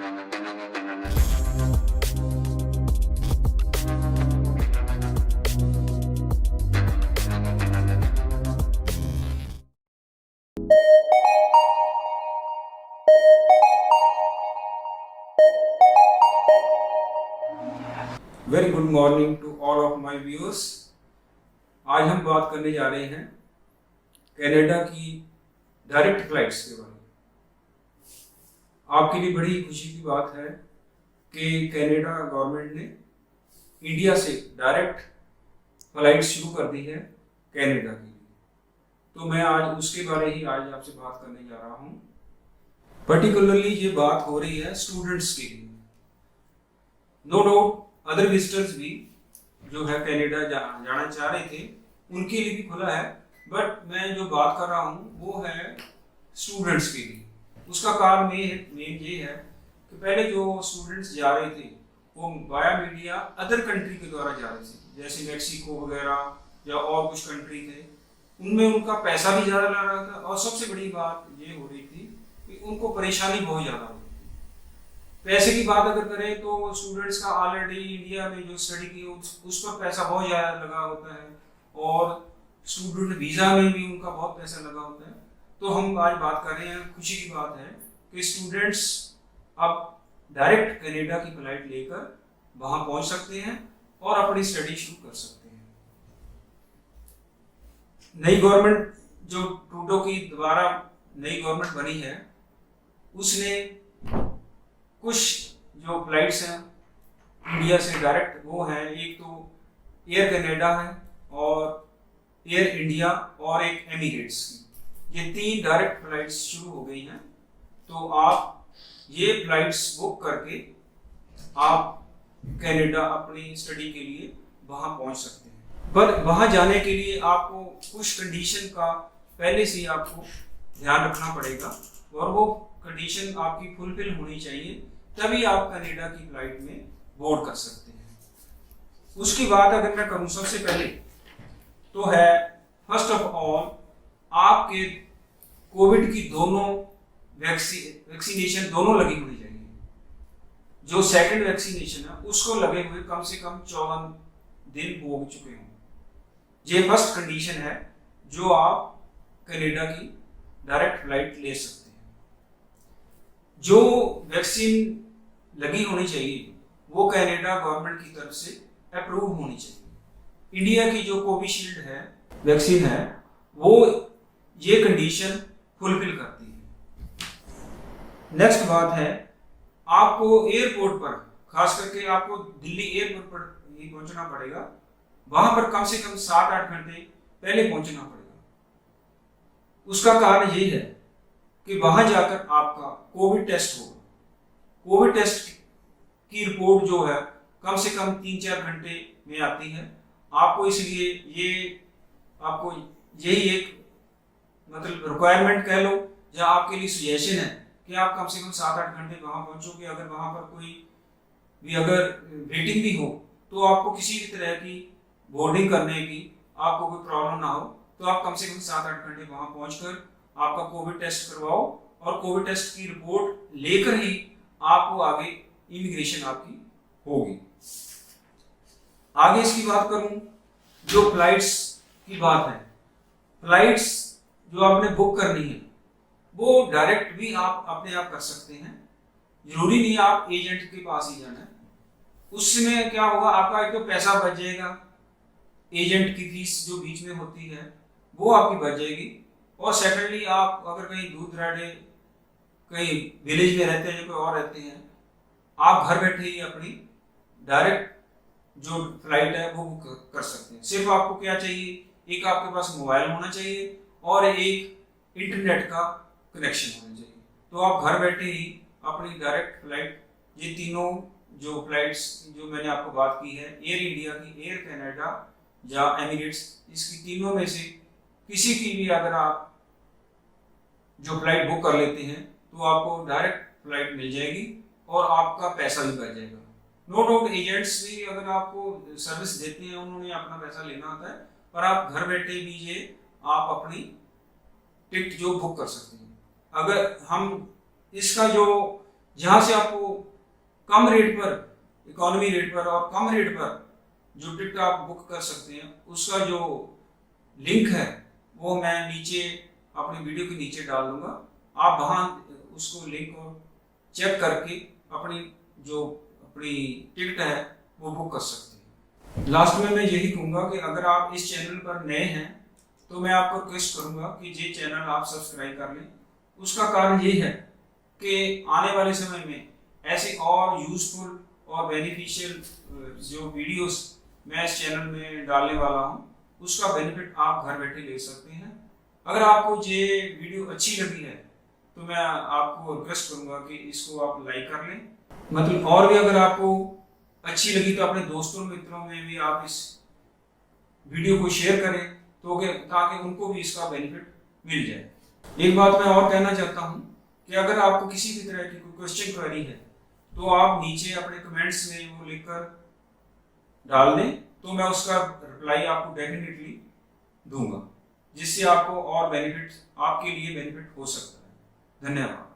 Very good morning to all of my viewers. आज हम बात करने जा रहे हैं कनाडा की डायरेक्ट फ्लाइट्स के बारे में। आपके लिए बड़ी खुशी की बात है कि कनाडा गवर्नमेंट ने इंडिया से डायरेक्ट फ्लाइट शुरू कर दी है कनाडा के लिए। तो मैं आज उसके बारे ही आज आपसे बात करने जा रहा हूँ। पर्टिकुलरली ये बात हो रही है स्टूडेंट्स के लिए। नो डाउट अदर विजिटर्स भी जो है कनाडा जाना चाह रहे थे उनके लिए भी खुला है, बट मैं जो बात कर रहा हूँ वो है स्टूडेंट्स के लिए। उसका कारण मेन ये है कि पहले जो स्टूडेंट्स जा रहे थे वो वाया मीडिया अदर कंट्री के द्वारा जा रहे थे, जैसे मैक्सिको वगैरह या और कुछ कंट्री थे। उनमें उनका पैसा भी ज़्यादा लग रहा था और सबसे बड़ी बात ये हो रही थी कि उनको परेशानी बहुत ज़्यादा हो रही थी। पैसे की बात अगर करें तो स्टूडेंट्स का ऑलरेडी इंडिया में जो स्टडी की उस पर पैसा बहुत ज़्यादा लगा होता है और स्टूडेंट वीज़ा में भी उनका बहुत पैसा लगा होता है। तो हम आज बात कर रहे हैं, खुशी की बात है कि स्टूडेंट्स अब डायरेक्ट कनाडा की फ्लाइट लेकर वहाँ पहुँच सकते हैं और अपनी स्टडी शुरू कर सकते हैं। नई गवर्नमेंट जो ट्रूडो की दोबारा नई गवर्नमेंट बनी है उसने कुछ जो फ्लाइट्स हैं इंडिया से डायरेक्ट वो हैं, एक तो एयर कनाडा है और एयर इंडिया और एक एमिरेट्स की। ये 3 डायरेक्ट फ्लाइट्स शुरू हो गई हैं। तो आप ये फ्लाइट्स बुक करके आप कनाडा अपनी स्टडी के लिए वहाँ पहुँच सकते हैं। पर वहाँ जाने के लिए आपको कुछ कंडीशन का पहले से ही आपको ध्यान रखना पड़ेगा और वो कंडीशन आपकी फुलफिल होनी चाहिए, तभी आप कनाडा की फ्लाइट में बोर्ड कर सकते हैं। उसकी बात अगर मैं करूं सबसे पहले तो है फर्स्ट ऑफ ऑल आपके कोविड की दोनों वैक्सीनेशन दोनों लगी होनी चाहिए। जो सेकंड वैक्सीनेशन है उसको लगे हुए कम से कम 54 दिन हो चुके हों। ये फर्स्ट कंडीशन है जो आप कनाडा की डायरेक्ट फ्लाइट ले सकते हैं। जो वैक्सीन लगी होनी चाहिए वो कनाडा गवर्नमेंट की तरफ से अप्रूव होनी चाहिए। इंडिया की जो कोविशील्ड है वैक्सीन है वो ये कंडीशन फुलफिल करती है। नेक्स्ट बात है आपको एयरपोर्ट पर, खास करके आपको दिल्ली एयरपोर्ट पर ही पहुंचना पड़ेगा। वहां पर कम से कम 7-8 घंटे पहले पहुंचना पड़ेगा। उसका कारण ये है कि वहां जाकर आपका कोविड टेस्ट होगा। कोविड टेस्ट की रिपोर्ट जो है कम से कम 3-4 घंटे में आती है। आपको इसलिए ये आपको यही एक मतलब रिक्वायरमेंट कह लो या आपके लिए सजेशन है कि आप कम से कम 7-8 घंटे वहाँ पहुँचोगे। अगर वहाँ पर कोई भी अगर वेटिंग भी हो तो आपको किसी भी तरह की बोर्डिंग करने की आपको कोई प्रॉब्लम ना हो, तो आप कम से कम 7-8 घंटे वहाँ पहुँचकर आपका कोविड टेस्ट करवाओ और कोविड टेस्ट की रिपोर्ट लेकर ही आपको आगे इमिग्रेशन आपकी होगी। आगे इसकी बात करूं, जो फ्लाइट्स की बात है, फ्लाइट्स जो आपने बुक करनी है वो डायरेक्ट भी आप अपने आप कर सकते हैं। जरूरी नहीं आप एजेंट के पास ही जाना है। उसमें क्या होगा, आपका एक तो पैसा बच जाएगा, एजेंट की फीस जो बीच में होती है वो आपकी बच जाएगी, और सेकेंडली आप अगर कहीं दूर दराजे कहीं विलेज में रहते हैं या कोई और रहते हैं, आप घर बैठे ही अपनी डायरेक्ट जो फ्लाइट है वो बुक कर सकते हैं। सिर्फ आपको क्या चाहिए, एक आपके पास मोबाइल होना चाहिए और एक इंटरनेट का कनेक्शन होना चाहिए। तो आप घर बैठे ही अपनी डायरेक्ट फ्लाइट, ये तीनों जो फ्लाइट्स जो मैंने आपको बात की है, एयर इंडिया की, एयर कनाडा या एमिरेट्स, इसकी तीनों में से किसी की भी अगर आप जो फ्लाइट बुक कर लेते हैं तो आपको डायरेक्ट फ्लाइट मिल जाएगी और आपका पैसा भी बच जाएगा। नो डाउट एजेंट्स भी अगर आपको सर्विस देते हैं उन्होंने अपना पैसा लेना होता है, पर आप घर बैठे भी ये आप अपनी टिकट जो बुक कर सकते हैं। अगर हम इसका जो जहाँ से आपको कम रेट पर, इकोनॉमी रेट पर और कम रेट पर जो टिकट आप बुक कर सकते हैं, उसका जो लिंक है वो मैं नीचे अपनी वीडियो के नीचे डाल दूंगा। आप वहाँ उसको लिंक को चेक करके अपनी टिकट है वो बुक कर सकते हैं। लास्ट में मैं यही कहूँगा कि अगर आप इस चैनल पर नए हैं तो मैं आपको रिक्वेस्ट करूँगा कि ये चैनल आप सब्सक्राइब कर लें। उसका कारण ये है कि आने वाले समय में ऐसे और यूजफुल और बेनिफिशियल जो वीडियोस मैं इस चैनल में डालने वाला हूँ, उसका बेनिफिट आप घर बैठे ले सकते हैं। अगर आपको ये वीडियो अच्छी लगी है तो मैं आपको रिक्वेस्ट करूँगा कि इसको आप लाइक कर लें। मतलब और भी अगर आपको अच्छी लगी तो अपने दोस्तों मित्रों में भी आप इस वीडियो को शेयर करें ताकि उनको भी इसका बेनिफिट मिल जाए। एक बात मैं और कहना चाहता हूँ कि अगर आपको किसी भी तरह की कोई क्वेश्चन क्वेरी है तो आप नीचे अपने कमेंट्स में वो लिखकर डाल दें, तो मैं उसका रिप्लाई आपको डेफिनेटली दूंगा, जिससे आपको और बेनिफिट, आपके लिए बेनिफिट हो सकता है। धन्यवाद।